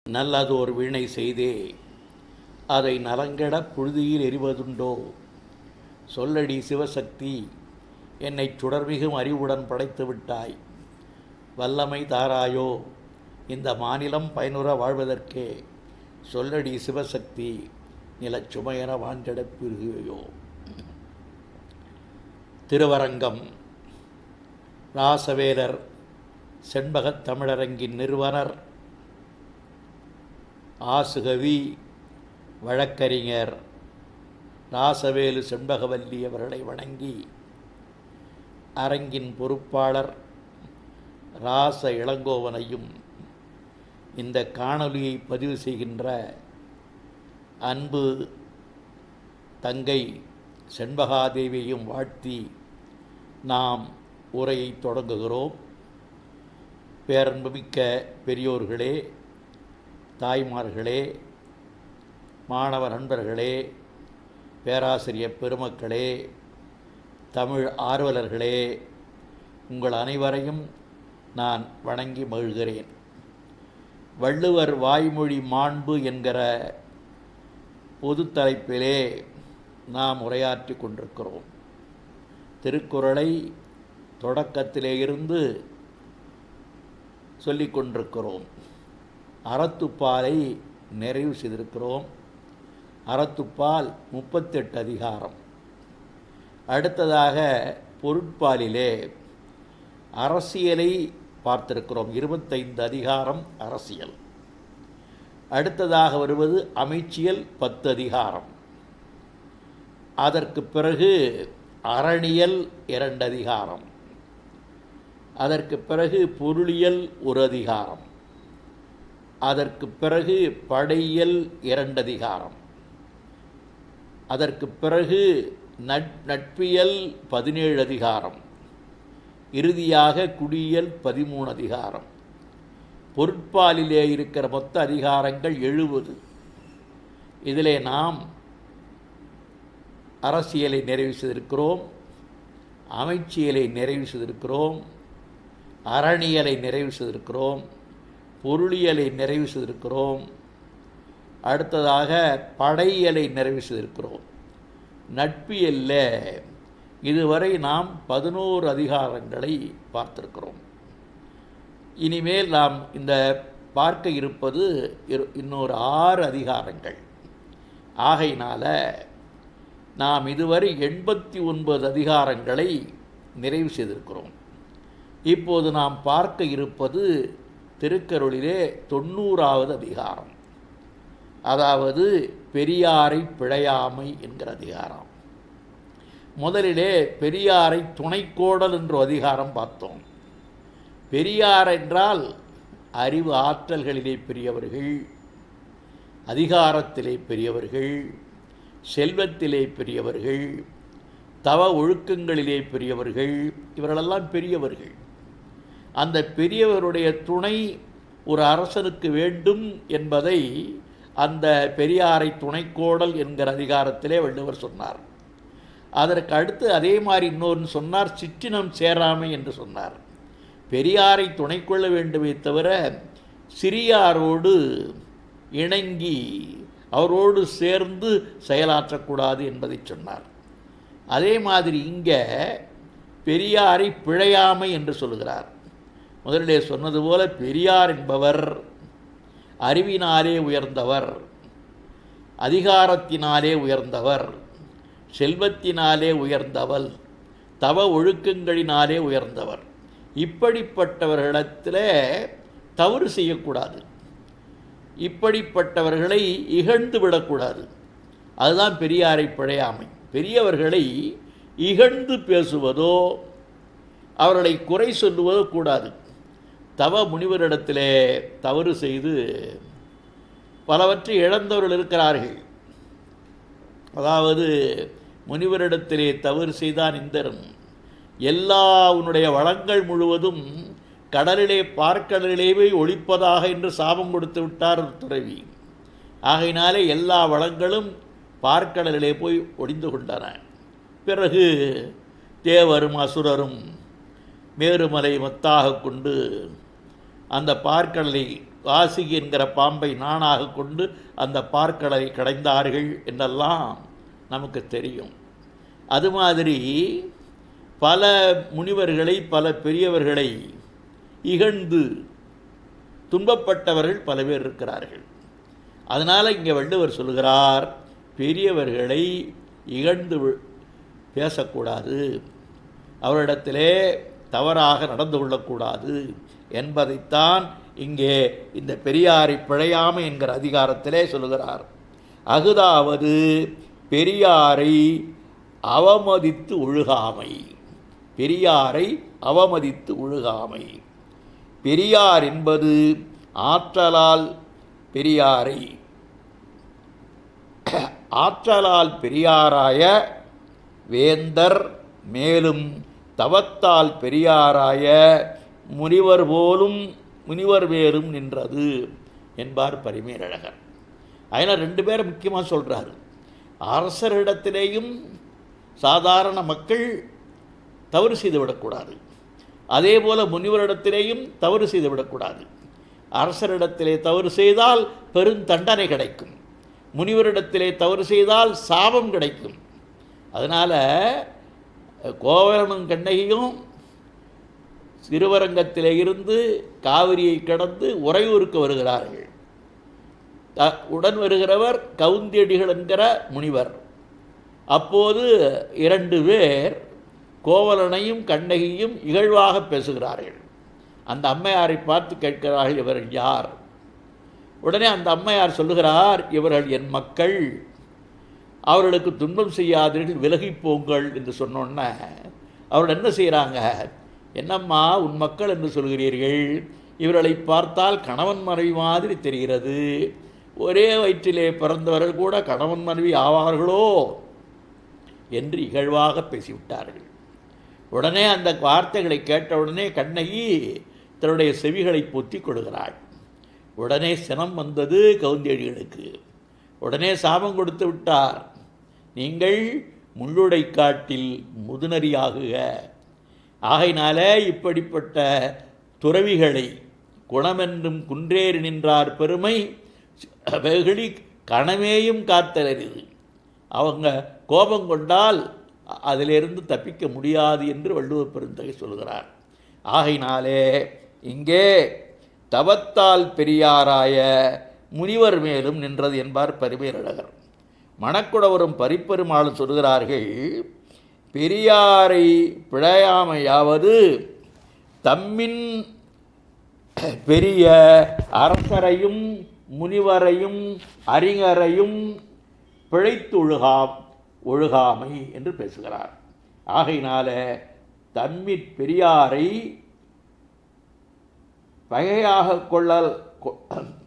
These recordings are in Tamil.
நல்லதோர் வீணை செய்தே அதை நலங்கெட புழுதியில் எறிவதுண்டோ? சொல்லடி சிவசக்தி, என்னை சுடர்மிகும் அறிவுடன் படைத்து விட்டாய். வல்லமை தாராயோ இந்த மாநிலம் பயனுற வாழ்வதற்கே. சொல்லடி சிவசக்தி, நிலச்சுமையென வாஞ்செடப் பெருகுவையோ. திருவரங்கம். ராசவேலர் செண்பகத் தமிழரங்கின் நிறுவனர், ஆசுகவி, வழக்கறிஞர் ராசவேலு செண்பகவல்லி அவர்களை வணங்கி, அரங்கின் பொறுப்பாளர் ராச இளங்கோவனையும் இந்த காணொலியை பதிவு செய்கின்ற அன்பு தங்கை செண்பகாதேவியையும் வாழ்த்தி நாம் உரையை தொடங்குகிறோம். பேரன்புமிக்க பெரியோர்களே, தாய்மார்களே, மாணவ நண்பர்களே, பேராசிரியர் பெருமக்களே, தமிழ் ஆர்வலர்களே, உங்கள் அனைவரையும் நான் வணங்கி மகிழ்கிறேன். வள்ளுவர் வாய்மொழி மாண்பு என்கிற பொது தலைப்பிலே நாம் உரையாற்றி கொண்டிருக்கிறோம். திருக்குறளை தொடக்கத்திலே இருந்து சொல்லிக் கொண்டிருக்கிறோம். அறத்துப்பாலை நிறைவு செய்திருக்கிறோம். அறத்துப்பால் 38 அதிகாரம். அடுத்ததாக பொருட்பாலிலே அரசியலை பார்த்திருக்கிறோம். 25 அதிகாரம் அரசியல். அடுத்ததாக வருவது அமைச்சியல் 10 அதிகாரம். அதற்கு பிறகு அறணியல் 2 அதிகாரம். அதற்கு பிறகு பொருளியல் 1 அதிகாரம். அதற்கு பிறகு படையியல் 2 அதிகாரம். அதற்கு பிறகு நட்பியல் 17 அதிகாரம். இறுதியாக குடியியல் 13 அதிகாரம். பொருட்பாலிலே இருக்கிற மொத்த அதிகாரங்கள் 70. இதிலே நாம் அரசியலை நிறைவு செய்திருக்கிறோம், அமைச்சியலை நிறைவு செய்திருக்கிறோம், அறணியலை நிறைவு செய்திருக்கிறோம், பொருளியலை நிறைவு செய்திருக்கிறோம். அடுத்ததாக படையியலை நிறைவு செய்திருக்கிறோம். நட்பியல்ல இதுவரை நாம் 11 அதிகாரங்களை பார்த்திருக்கிறோம். இனிமேல் நாம் இந்த பார்க்க இருப்பது இன்னொரு 6 அதிகாரங்கள். ஆகையினால நாம் இதுவரை 89 அதிகாரங்களை நிறைவு செய்திருக்கிறோம். இப்போது நாம் பார்க்க இருப்பது திருக்குறளிலே 90வது அதிகாரம். அதாவது பெரியாரை பிழையாமை என்கிற அதிகாரம். முதலிலே பெரியாரை துணைக்கோடல் என்ற அதிகாரம் பார்த்தோம். பெரியார் என்றால் அறிவு ஆற்றல்களிலே பெரியவர்கள், அதிகாரத்திலே பெரியவர்கள், செல்வத்திலே பெரியவர்கள், தவ ஒழுக்கங்களிலே பெரியவர்கள், இவர்களெல்லாம் பெரியவர்கள். அந்த பெரியவருடைய துணை ஒரு அரசனுக்கு வேண்டும் என்பதை அந்த பெரியாரை துணைக்கோடல் என்கிற அதிகாரத்திலே வள்ளுவர் சொன்னார். அதற்கு அடுத்து அதே மாதிரி இன்னொன்று சொன்னார், சிற்றினம் சேராமை என்று சொன்னார். பெரியாரை துணை கொள்ள வேண்டுமே தவிர சிறியாரோடு இணங்கி அவரோடு சேர்ந்து செயலாற்றக்கூடாது என்பதை சொன்னார். அதே மாதிரி இங்கே பெரியாரை பிழையாமை என்று சொல்கிறார். முதலிலே சொன்னது போல பெரியார் என்பவர் அறிவினாலே உயர்ந்தவர், அதிகாரத்தினாலே உயர்ந்தவர், செல்வத்தினாலே உயர்ந்தவள், தவ ஒழுக்கங்களினாலே உயர்ந்தவர். இப்படிப்பட்டவர்களிடத்தில் தவறு செய்யக்கூடாது, இப்படிப்பட்டவர்களை இகழ்ந்து விடக்கூடாது. அதுதான் பெரியாரை பிழையாமை. பெரியவர்களை இகழ்ந்து பேசுவதோ அவர்களை குறை சொல்லுவதோ கூடாது. தவ முனிவரிடத்திலே தவறு செய்து பலவற்றை இழந்தவர்கள் இருக்கிறார்கள். அதாவது முனிவரிடத்திலே தவறு செய்தான் இந்திரன், எல்லா உன்னுடைய வளங்கள் முழுவதும் கடலிலே பார்க்கடலிலேயே ஒழிப்பதாக என்று சாபம் கொடுத்து விட்டார் துறவி. ஆகையினாலே எல்லா வளங்களும் பார்க்கடலிலே போய் ஒளிந்து கொண்டன. பிறகு தேவரும் அசுரரும் மேருமலை மத்தாக கொண்டு அந்த பார்க்கடலை வாசுகி என்கிற பாம்பை நானாக கொண்டு அந்த பார்க்கடலை கடைந்தார்கள் என்றெல்லாம் நமக்கு தெரியும். அது மாதிரி பல முனிவர்களை பல பெரியவர்களை இகழ்ந்து துன்பப்பட்டவர்கள் பல பேர் இருக்கிறார்கள். அதனால் இங்கே வள்ளுவர் சொல்கிறார், பெரியவர்களை இகழ்ந்து பேசக்கூடாது, அவரிடத்திலே தவறாக நடந்து கொள்ளக்கூடாது என்பதைத்தான் இங்கே இந்த பெரியாரை பிழையாமை என்கிற அதிகாரத்திலே சொல்லுகிறார். அகுதாவது பெரியாரை அவமதித்து ஒழுகாமை. பெரியாரை அவமதித்து ஒழுகாமை. பெரியார் என்பது ஆற்றலால் பெரியாரை, ஆற்றலால் பெரியாராய வேந்தர், மேலும் தவத்தால் பெரியாராய முனிவர் போலும் முனிவர் வேறும் நின்றது என்பார் பரிமேலழகர். அதனால் 2 பேரை முக்கியமாக சொல்கிறார். அரசரிடத்திலேயும் சாதாரண மக்கள் தவறு செய்துவிடக்கூடாது, அதே போல் முனிவரிடத்திலேயும் தவறு செய்துவிடக்கூடாது. அரசரிடத்திலே தவறு செய்தால் பெருந்தண்டனை கிடைக்கும், முனிவரிடத்திலே தவறு செய்தால் சாபம் கிடைக்கும். அதனால் கோவலனும் கண்ணகியும் திருவரங்கத்திலே இருந்து காவிரியை கடந்து உறையூருக்கு வருகிறார்கள். உடன் வருகிறவர் கவுந்தியடிகள் என்கிற முனிவர். அப்போது 2 பேர் கோவலனையும் கண்ணகியும் இகழ்வாக பேசுகிறார்கள். அந்த அம்மையாரை பார்த்து கேட்கிறார்கள், இவர்கள் யார்? உடனே அந்த அம்மையார் சொல்லுகிறார், இவர்கள் என் மக்கள், அவர்களுக்கு துன்பம் செய்யாதீர்கள், விலகி போங்கள் என்று சொன்னோன்னே அவர்கள் என்ன செய்கிறாங்க, என்னம்மா உன் மக்கள் என்று சொல்கிறீர்கள், இவர்களை பார்த்தால் கணவன் மனைவி மாதிரி தெரிகிறது, ஒரே வயிற்றிலே பிறந்தவர்கள் கூட கணவன் மனைவி ஆவார்களோ என்று இகழ்வாக பேசிவிட்டார்கள். உடனே அந்த வார்த்தைகளை கேட்டவுடனே கண்ணகி தன்னுடைய செவிகளை பொத்தி கொள்கிறாள். உடனே சினம் வந்தது கவுந்தியடிகளுக்கு. உடனே சாபம் கொடுத்து விட்டார், நீங்கள் முள்ளுடை காட்டில் முதுநரியாகுக. ஆகையினால இப்படிப்பட்ட துறவிகளை குணமென்றும் குன்றேறி நின்றார் பெருமை வெகுளி கணமேயும் காத்தலரிது. அவங்க கோபம் கொண்டால் அதிலிருந்து தப்பிக்க முடியாது என்று வள்ளுவ பெருந்தகை சொல்கிறார். ஆகையினாலே இங்கே தவத்தால் பெரியாராய முனிவர் மேலும் நின்றது என்பார் பரிமேலழகர். மணக்குடவரும் பரிப்பெருமாளும் சொல்கிறார்கள், பெரியாரை பிழையாமையாவது தம்மின் பெரிய அரசரையும் முனிவரையும் அறிஞரையும் பிழைத்து ஒழுகாமை என்று பேசுகிறார். ஆகையினால தம்மிற் பெரியாரை பகையாக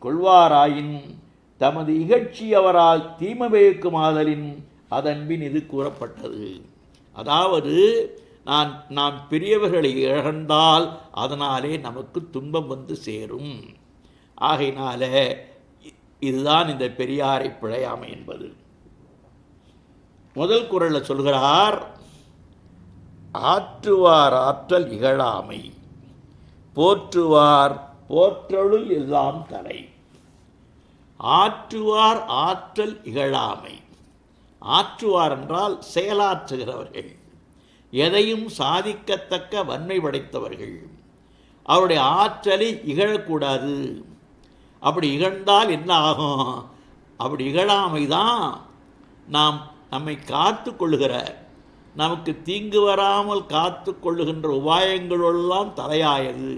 கொள்வாராயின் தமது இகழ்ச்சியவரால் தீமவேக்குமாதலின் அதன்பின் இது கூறப்பட்டது. அதாவது நாம் பெரியவர்களை இழந்தால் அதனாலே நமக்கு துன்பம் வந்து சேரும். ஆகையினால இதுதான் இந்த பெரியாரை பிழையாமை என்பது. முதல் குறளில் சொல்கிறார், ஆற்றுவார் ஆற்றல் இகழாமை, போற்றுவார் போற்றலுள் எல்லாம் தலை. ஆற்றுவார் ஆற்றல் இகழாமை. ஆற்றுவார் என்றால் செயலாற்றுகிறவர்கள், எதையும் சாதிக்கத்தக்க வன்மை படைத்தவர்கள். அவருடைய ஆற்றலை இகழக்கூடாது. அப்படி இகழ்ந்தால் என்ன ஆகும்? அப்படி இகழாமை தான் நம்மை காத்து கொள்ளுகிற, நமக்கு தீங்கு வராமல் காத்து கொள்ளுகின்ற உபாயங்களெல்லாம் தலையாயது.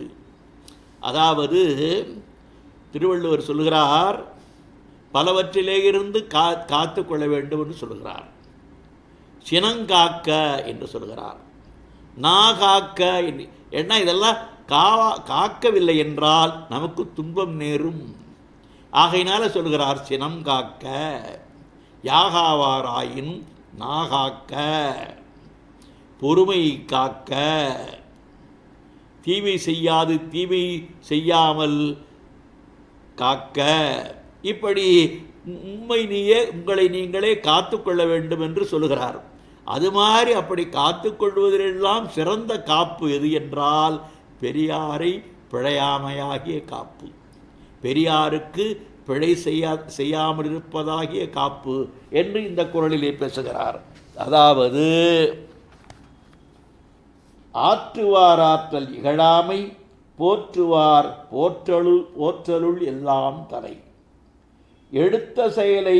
அதாவது திருவள்ளுவர் சொல்லுகிறார், பலவற்றிலே இருந்து காத்து கொள்ள வேண்டும் என்று சொல்லுகிறார். சினங்காக்க என்று சொல்கிறார், நாகாக்க என்று. என்ன இதெல்லாம் காக்கவில்லை என்றால் நமக்கு துன்பம் நேரும். ஆகையினால சொல்கிறார் சினம் காக்க, யாகாவாராயின் நாகாக்க, பொறுமை காக்க, தீமை செய்யாது தீமை செய்யாமல் காக்க, இப்படி உங்களை நீங்களே காத்து கொள்ள வேண்டும் என்று சொல்லுகிறார். அது மாதிரி அப்படி காத்து கொள்வதெல்லாம் சிறந்த காப்பு எது என்றால் பெரியாரை பிழையாமையாகிய காப்பு, பெரியாருக்கு பிழை செய்யாமல் இருப்பதாகிய காப்பு என்று இந்த குறளிலே பேசுகிறார். அதாவது ஆற்றுவார் ஆற்றல் இகழாமை, போற்றுவார் போற்றலுள் எல்லாம் தலை. எடுத்த செயலை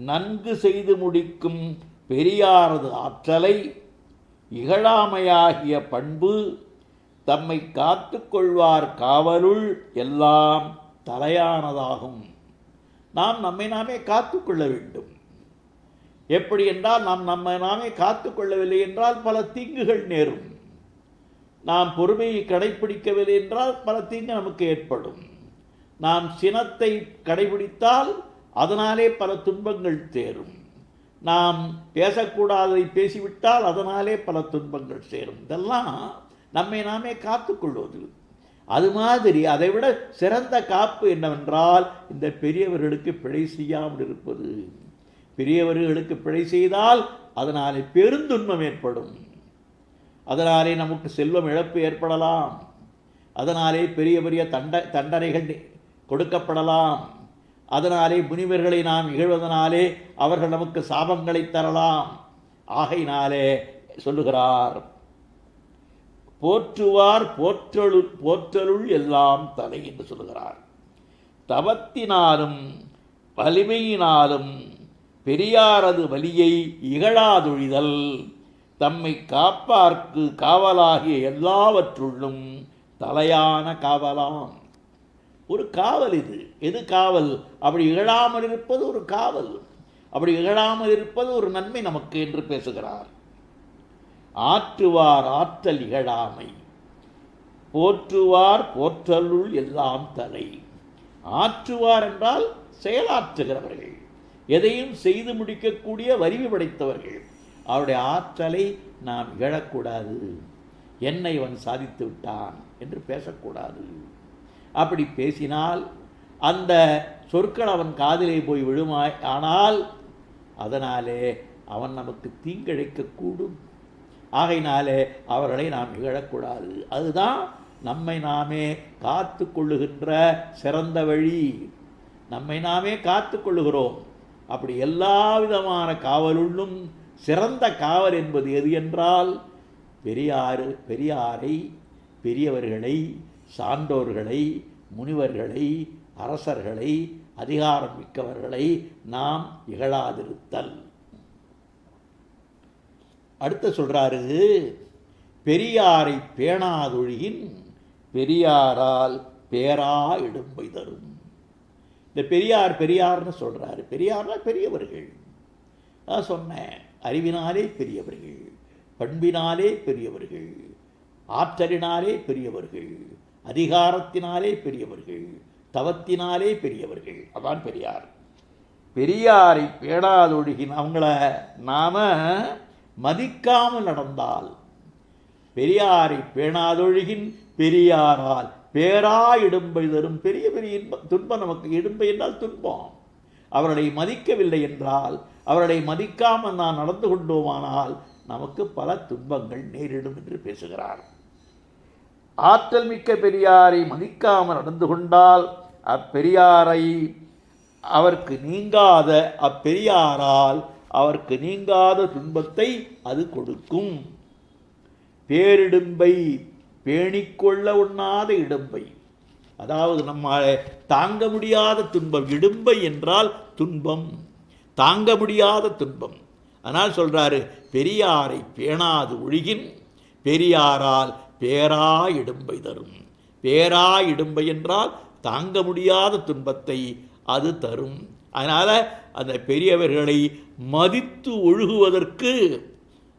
நன்கு செய்து முடிக்கும் பெரியாரது ஆற்றலை இகழாமையாகிய பண்பு தம்மை காத்து கொள்வார் காவலுள் எல்லாம் தலையானதாகும். நாம் நம்மை நாமே காத்து கொள்ள வேண்டும். எப்படி என்றால் நாம் நம்மை நாமே காத்து கொள்ளவில்லை என்றால் பல தீங்குகள் நேரும். நாம் பொறுமையை கடைபிடிக்கவில்லை என்றால் பல தீங்கு நமக்கு ஏற்படும். நாம் சினத்தை கடைபிடித்தால் அதனாலே பல துன்பங்கள் தேரும். நாம் பேசக்கூடாததை பேசிவிட்டால் அதனாலே பல துன்பங்கள் சேரும். இதெல்லாம் நம்மை நாமே காத்து கொள்வது. அது மாதிரி அதைவிட சிறந்த காப்பு என்னவென்றால் இந்த பெரியவர்களுக்கு பிழை செய்யாமல் இருப்பது. பெரியவர்களுக்கு பிழை செய்தால் அதனாலே பெருந்துன்பம் ஏற்படும். அதனாலே நமக்கு செல்வம் இழப்பு ஏற்படலாம். அதனாலே பெரிய பெரிய தண்டனைகள் கொடுக்கப்படலாம். அதனாலே முனிவர்களை நாம் இகழ்வதனாலே அவர்கள் நமக்கு சாபங்களை தரலாம். ஆகையினாலே சொல்லுகிறார், போற்றுவார் போற்றலுள் எல்லாம் தலை என்று சொல்லுகிறார். தவத்தினாலும் வலிமையினாலும் பெரியாரது வலியை இகழாதொழிதல் தம்மை காப்பார்க்கு காவலாகிய எல்லாவற்றுள்ளும் தலையான காவலாம். ஒரு காவல் இது. எது காவல்? அப்படி இகழாமல் இருப்பது ஒரு காவல். அப்படி இகழாமல் இருப்பது ஒரு நன்மை நமக்கு என்று பேசுகிறார். ஆற்றுவார் ஆற்றல் இகழாமை, போற்றுவார் போற்றலுள் எல்லாம் தலை. ஆற்றுவார் என்றால் செயலாற்றுகிறவர்கள், எதையும் செய்து முடிக்கக்கூடிய வலிமை படைத்தவர்கள். அவருடைய ஆற்றலை நாம் இகழக்கூடாது. என்னை இவன் சாதித்து விட்டான் என்று பேசக்கூடாது. அப்படி பேசினால் அந்த சொற்கள் அவன் காதிலே போய் விழுமாய். ஆனால் அதனாலே அவன் நமக்கு தீங்கிழைக்கக்கூடும். ஆகையினாலே அவர்களை நாம் இகழக்கூடாது. அதுதான் நம்மை நாமே காத்து கொள்ளுகின்ற சிறந்த வழி. நம்மை நாமே காத்து கொள்ளுகிறோம். அப்படி எல்லா விதமான காவலுள்ளும் சிறந்த காவல் என்பது எது என்றால் பெரியாரை, பெரியவர்களை, சான்றோர்களை, முனிவர்களை, அரசர்களை, அதிகாரம் மிக்கவர்களை நாம் இகழாதிருத்தல். அடுத்து சொல்றாரு, பெரியாரை பேணாதொழியின் பெரியாரால் பேரா இடும்பை தரும். இந்த பெரியார்னு சொல்றாரு. பெரியார்னா பெரியவர்கள். நான் சொன்னேன், அறிவினாலே பெரியவர்கள், பண்பினாலே பெரியவர்கள், ஆற்றலினாலே பெரியவர்கள், அதிகாரத்தினாலே பெரியவர்கள், தவத்தினாலே பெரியவர்கள். அதான் பெரியார். பெரியாரை பேணாதொழுகின் அவங்கள நாம மதிக்காமல் நடந்தால், பெரியாரை பேணாதொழுகின் பெரியாரால் பேரா இடும்பை தரும். பெரிய பெரிய துன்பம் நமக்கு. இடும்பை என்றால் துன்பம். அவர்களை மதிக்கவில்லை என்றால், அவர்களை மதிக்காமல் நான் நடந்து கொண்டோமானால் நமக்கு பல துன்பங்கள் நேரிடும் என்று பேசுகிறார். ஆற்றல் மிக்க பெரியாரை மதிக்காமல் நடந்து கொண்டால் அப்பெரியாரை அவருக்கு நீங்காத அப்பெரியாரால் அவருக்கு நீங்காத துன்பத்தை அது கொடுக்கும். பேரிடும்பை பேணிக்கொள்ள உண்ணாத இடும்பை, அதாவது நம்மால் தாங்க முடியாத துன்பம். இடும்பை என்றால் துன்பம், தாங்க முடியாத துன்பம். அதனால் சொல்றாரு, பெரியாரை பேணாது ஒழுகின் பெரியாரால் பேரா இடும்பை தரும். பேரா இடும்பை என்றால் தாங்க முடியாத துன்பத்தை அது தரும். அதனால் அந்த பெரியவர்களை மதித்து ஒழுகுவதற்கு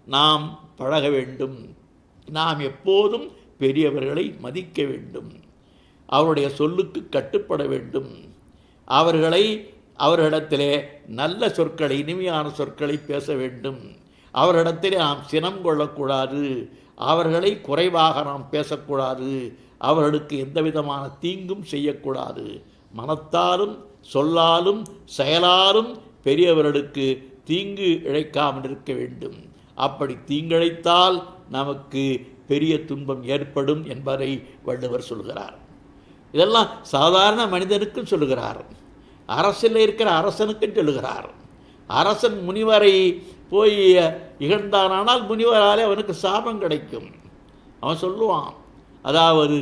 நாம் பழக வேண்டும். நாம் எப்போதும் பெரியவர்களை மதிக்க வேண்டும். அவருடைய சொல்லுக்கு கட்டுப்பட வேண்டும். அவர்களிடத்திலே நல்ல சொற்களை, இனிமையான சொற்களை பேச வேண்டும். அவர்களிடத்திலே நாம் சினம் கொள்ளக்கூடாது. அவர்களை குறைவாக நாம் பேசக்கூடாது. அவர்களுக்கு எந்த விதமான தீங்கும் செய்யக்கூடாது. மனத்தாலும் சொல்லாலும் செயலாலும் பெரியவர்களுக்கு தீங்கு இழைக்காமல் இருக்க வேண்டும். அப்படி தீங்கிழைத்தால் நமக்கு பெரிய துன்பம் ஏற்படும் என்பதை வள்ளுவர் சொல்கிறார். இதெல்லாம் சாதாரண மனிதனுக்கும் சொல்லுகிறார், அரசில் இருக்கிற அரசனுக்கும் சொல்லுகிறார். அரசன் முனிவரை போய் இகழ்ந்தானால் முனிவராலே அவனுக்கு சாபம் கிடைக்கும். அவன் சொல்லுவான், அதாவது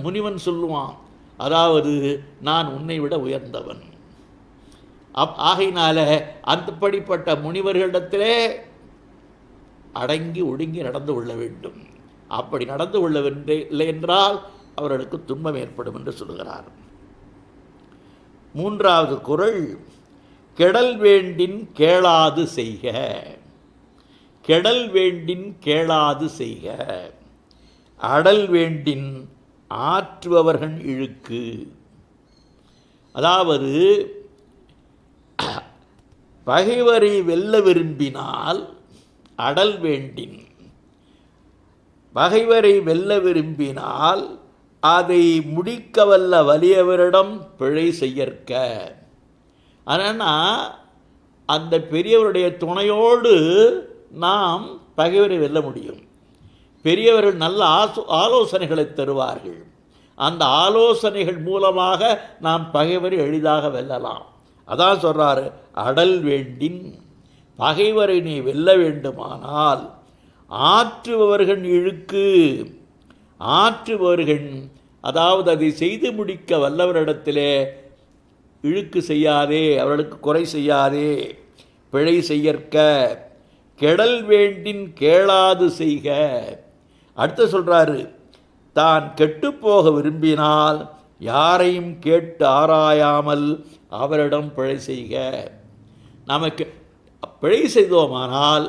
முனிவன் சொல்லுவான், அதாவது நான் உன்னை விட உயர்ந்தவன். ஆகையினால அந்தப்படிப்பட்ட முனிவர்களிடத்திலே அடங்கி ஒடுங்கி நடந்து கொள்ள வேண்டும். அப்படி நடந்து கொள்ளவில்லை என்றால் அவர்களுக்கு துன்பம் ஏற்படும் என்று சொல்கிறார். மூன்றாவது குறள், கெடல் வேண்டின் கேளாது செய்க. கெடல் வேண்டின் கேளாது செய்க, அடல் வேண்டின் ஆற்றுபவர்கள் இழுக்கு. அதாவது பகைவரை வெல்ல விரும்பினால் அடல் வேண்டின், பகைவரை வெல்ல விரும்பினால் அதை முடிக்க வல்ல வலியவரிடம் பிழை செய்யற்க. ஆனால் அந்த பெரியவருடைய துணையோடு நாம் பகைவரை வெல்ல முடியும். பெரியவர்கள் நல்ல ஆலோசனைகளை தருவார்கள். அந்த ஆலோசனைகள் மூலமாக நாம் பகைவரை எளிதாக வெல்லலாம். அதான் சொல்கிறாரு, அடல் வேண்டின், பகைவரை நீ வெல்ல வேண்டுமானால் ஆற்றுபவர்கள் இழுக்கு. ஆற்றுபவர்கள், அதாவது அதை செய்து முடிக்க வல்லவரிடத்திலே இழுக்கு செய்யாதே, அவர்களுக்கு குறை செய்யாதே, பிழை செய்யற்க. கெடல் வேண்டின் கேளாது செய்க. அடுத்து சொல்கிறாரு, தான் கெட்டுப்போக விரும்பினால் யாரையும் கேட்டு ஆராயாமல் அவரிடம் பிழை செய்க. நமக்கு பிழை செய்தோமானால்,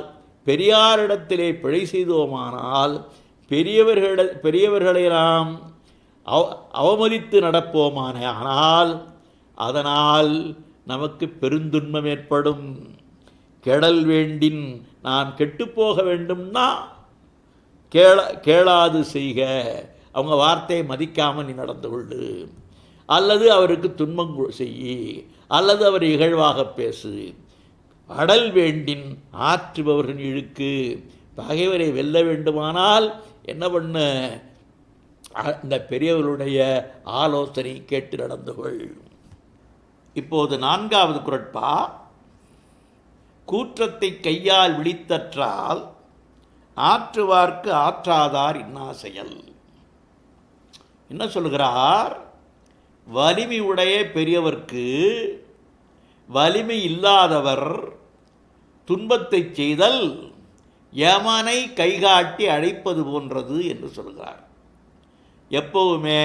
பெரியாரிடத்திலே பிழை செய்தோமானால் பெரியவர்களை நாம் அவமதித்து நடப்போமானால் அதனால் நமக்கு பெருந்துன்பம் ஏற்படும். கெடல் வேண்டின், நான் கெட்டுப்போக வேண்டும்னா கேளாது செய்க. அவங்க வார்த்தையை மதிக்காமல் நீ நடந்து கொள்ளு, அல்லது அவருக்கு துன்பம் செய்யி, அல்லது அவர் இகழ்வாக பேசு. அடல் வேண்டின் ஆற்றுபவர்கள் இழுக்கு. பகைவரை வெல்ல வேண்டுமானால் என்ன பண்ண, இந்த பெரியவர்களுடைய ஆலோசனை கேட்டு நடந்து கொள். இப்போது நான்காவது குறட்பா, கூற்றத்தை கையால் விழித்தற்றால் ஆற்றுவார்க்கு ஆற்றாதார் இன்னா செயல். என்ன சொல்கிறார், வலிமை உடைய பெரியவர்க்கு வலிமை இல்லாதவர் துன்பத்தை செய்தல் யமனை கைகாட்டி அழைப்பது போன்றது என்று சொல்கிறார். எப்பவுமே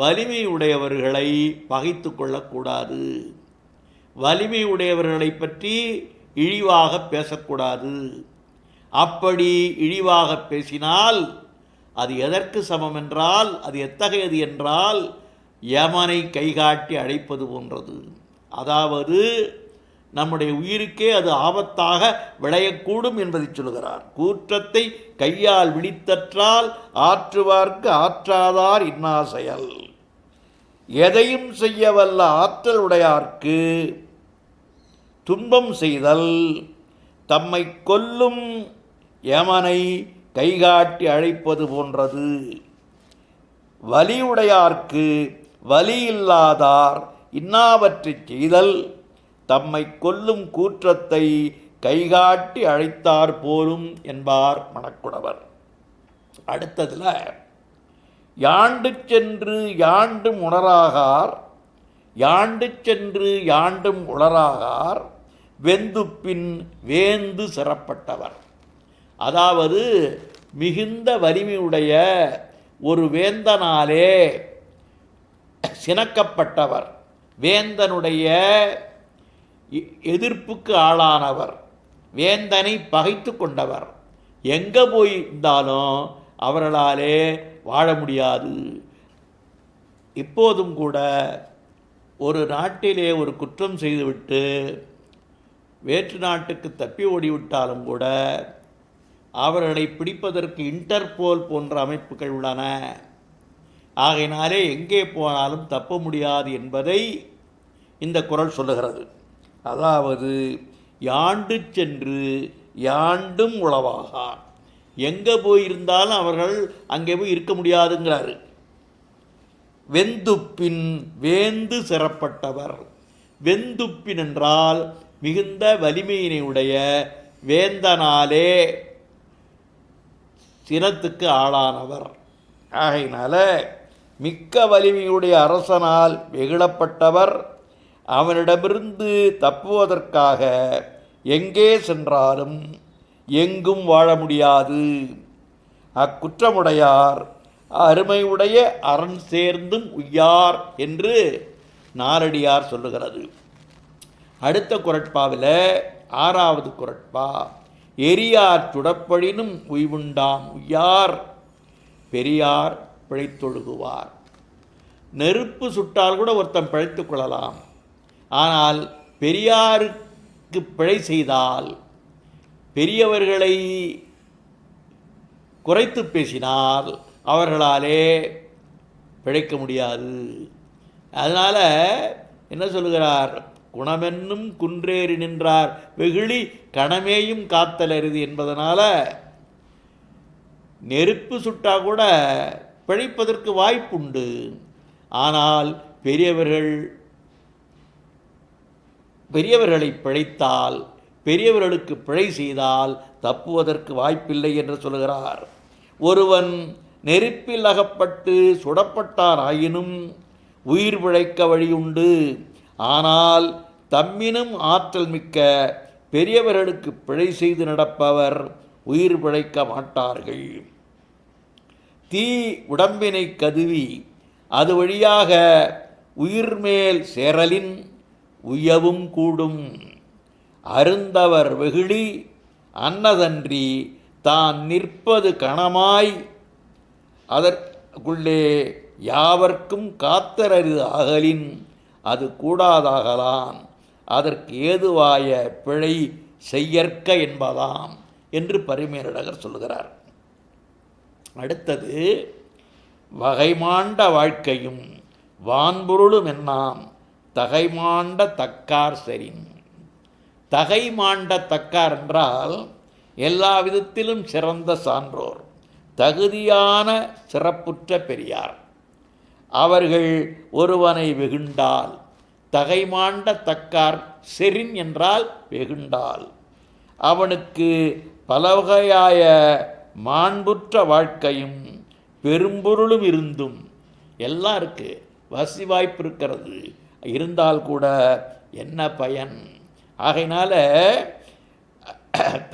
வலிமை உடையவர்களை பகைத்து கொள்ளக்கூடாது, வலிமை உடையவர்களை பற்றி இழிவாக பேசக்கூடாது. அப்படி இழிவாக பேசினால் அது எதற்கு சமம் என்றால், அது எத்தகையது என்றால் யமனை கைகாட்டி அழைப்பது போன்றது. அதாவது நம்முடைய உயிருக்கே அது ஆபத்தாக விளையக்கூடும் என்பதை சொல்கிறார். கூற்றத்தை கையால் விழித்தற்றால் ஆற்றுவார்க்கு ஆற்றாதார் இன்னா செயல். எதையும் செய்ய வல்ல ஆற்றல் உடையார்க்கு துன்பம் செய்தல் தம்மை கொல்லும் யமனை கைகாட்டி அழைப்பது போன்றது. வலியுடையார்க்கு வலி இல்லாதார் இன்னாவற்றை செய்தல் தம்மை கொல்லும் கூற்றத்தை கைகாட்டி அழைத்தார் போலும் என்பார் மணக்குடவர். அடுத்ததில் யாண்டு சென்று யாண்டும் உணராகார், யாண்டு சென்று யாண்டும் உளராகார், வெந்துப்பின் வேந்து சிறப்பட்டவர். அதாவது மிகுந்த வலிமையுடைய ஒரு வேந்தனாலே சினக்கப்பட்டவர், வேந்தனுடைய எதிர்ப்புக்கு ஆளானவர், வேந்தனை பகைத்து கொண்டவர், எங்கே போய் இருந்தாலும் அவர்களாலே வாழ முடியாது. இப்போதும் கூட ஒரு நாட்டிலே ஒரு குற்றம் செய்துவிட்டு வேற்று நாட்டுக்கு தப்பி ஓடிவிட்டாலும் கூட அவர்களை பிடிப்பதற்கு இன்டர்போல் போன்ற அமைப்புகள் உள்ளன. ஆகையினாலே எங்கே போனாலும் தப்ப முடியாது என்பதை இந்த குறள் சொல்லுகிறது. அதாவது யாண்டு சென்று யாண்டும் உளவாகார். எங்கே போயிருந்தாலும் அவர்கள் அங்கே போய் இருக்க முடியாதுங்கிறாரு. வெந்துப்பின் வேந்து சிறப்பட்டவர். வெந்துப்பின் என்றால் மிகுந்த வலிமையினை உடைய வேந்தனாலே சினத்துக்கு ஆளானவர். ஆகையினால மிக்க வலிமையுடைய அரசனால் வெகுளப்பட்டவர். அவனிடமிருந்து தப்புவதற்காக எங்கே சென்றாலும் எங்கும் வாழ முடியாது. அக்குற்றமுடையார் அருமையுடைய அரண் சேர்ந்தும் உய்யார் என்று நாலடியார் சொல்லுகிறது. அடுத்த குறட்பாவில் 6வது குறட்பா, எரியார் சுடப்பழினும் உய்வுண்டாம் உய்யார் பெரியார் பிழைத்தொழுகுவார். நெருப்பு சுட்டால் கூட ஒருத்தன் பிழைத்து கொள்ளலாம். ஆனால் பெரியாருக்கு பிழை செய்தால், பெரியவர்களை குறைத்து பேசினால் அவர்களாலே பிழைக்க முடியாது. அதனால் என்ன சொல்லுகிறார்? குணமென்னும் குன்றேறி நின்றார் வெகுளி கணமேயும் காத்தலருது என்பதனால நெருப்பு சுட்டா கூட பிழைப்பதற்கு வாய்ப்புண்டு. ஆனால் பெரியவர்களை பிழைத்தால், பெரியவர்களுக்கு பிழை செய்தால் தப்புவதற்கு வாய்ப்பில்லை என்று சொல்கிறார். ஒருவன் நெருப்பில் அகப்பட்டு சுடப்பட்டார் ஆயினும் உயிர் பிழைக்க வழியுண்டு. ஆனால் தம்மினும் ஆற்றல் மிக்க பெரியவர்களுக்கு பிழை செய்து நடப்பவர் உயிர் பிழைக்க மாட்டார்கள். தீ உடம்பினை கதுவி அது வழியாக உயிர்மேல் சேரலின் உயவும் கூடும். அருந்தவர் வெகுளி அன்னதன்றி தான் நிற்பது கணமாய் அதற்குள்ளே யாவர்க்கும் காத்தரது அகலின் அது கூடாதாகலான் அதற்கு ஏதுவாய பிழை செய்யற்க என்பதாம் என்று பரிமேலழகர் சொல்கிறார். அடுத்தது, வகைமாண்ட வாழ்க்கையும் வான்பொருளும் என்னாம் தகைமாண்ட தக்கார் சரின். தகைமாண்ட தக்கார் என்றால் எல்லா விதத்திலும் சிறந்த சான்றோர், தகுதியான சிறப்புற்ற பெரியார். அவர்கள் ஒருவனை வெகுண்டால், தகைமாண்ட தக்கார் செரின் என்றால் வெகுண்டால், அவனுக்கு பலவகையாய மாண்புற்ற வாழ்க்கையும் பெரும்பொருளும் இருந்தும், எல்லாம் இருக்கு, வசதி வாய்ப்பு இருக்கிறது, இருந்தால் கூட என்ன பயன்? ஆகையினால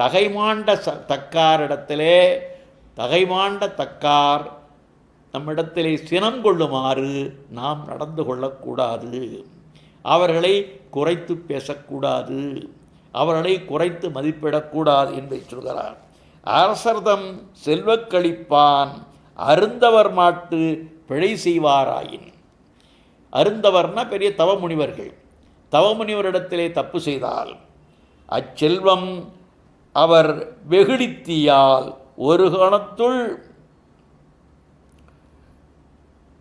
தகைமாண்ட தக்காரிடத்திலே, தகைமாண்ட தக்கார் நம்மிடத்திலே சினம் கொள்ளுமாறு நாம் நடந்து கொள்ளக்கூடாது. அவர்களை குறைத்து பேசக்கூடாது, அவர்களை குறைத்து மதிப்பிடக்கூடாது என்பதை சொல்கிறார். அரசர்தம் செல்வக்களிப்பான் அருந்தவர் மாட்டு பிழை செய்வாராயின். அருந்தவர்னா பெரிய தவமுனிவர்கள். தவமுனிவரிடத்திலே தப்பு செய்தால் அச்செல்வம் அவர் வெகுளித்தியால் ஒரு கணத்துள்